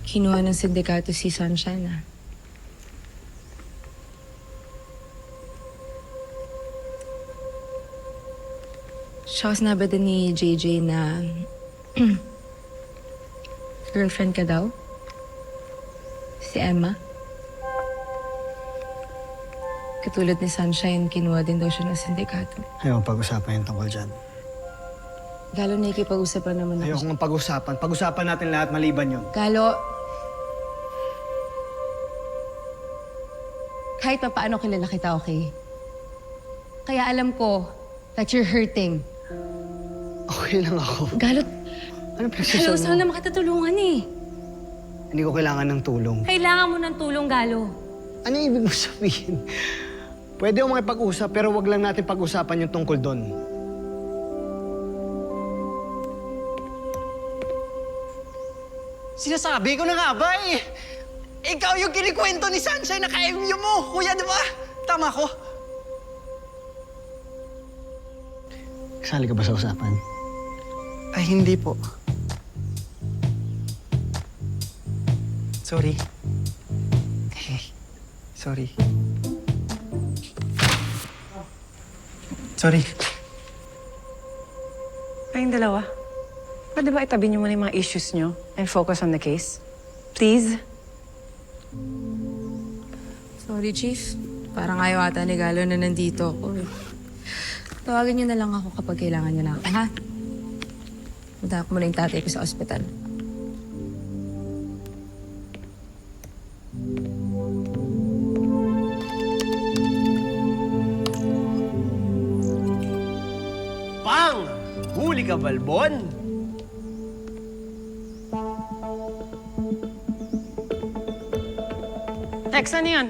Kinuha ng sindikato si Sunshine, ah. Siya sinabi din ni JJ na girlfriend ka daw? Si Emma? Katulad ni Sunshine, kinuha din daw siya ng sindikato. Ayaw pag-usapan yung tungkol dyan. Galo, nakikipag-usapan naman ako. Ayaw kong pag-usapan. Pag-usapan natin lahat maliban yun. Galo, kahit pa paano kilala kita, okay? Kaya alam ko that you're hurting. Okay lang ako. Galo, Ano Galo, pinagsasabi mo? sana makatutulungan eh. Hindi ko kailangan ng tulong. Kailangan mo ng tulong, Galo. Ano yung ibig mo sabihin? Pwede akong makipag-usap, pero wag lang natin pag-usapan yung tungkol doon. Sinasabi ko na nga ba eh! Ikaw yung kinikwento ni Sunshine na ka-MU mo, kuya, di ba? Tama ko? Kasali ka ba sa usapan? Ay, hindi po. Sorry. Sorry. Sorry. Kayong dalawa, pwede ba itabi niyo muna yung mga issues niyo and focus on the case? Please? Sorry, Chief. Parang ayaw ata ni Galo na nandito ako eh. Tawagin niyo na lang ako kapag kailangan niyo na ako, ha? Punta ko muna yung tatay ko sa ospital. Pang! Huli ka, Balbon! Tex, ano yun?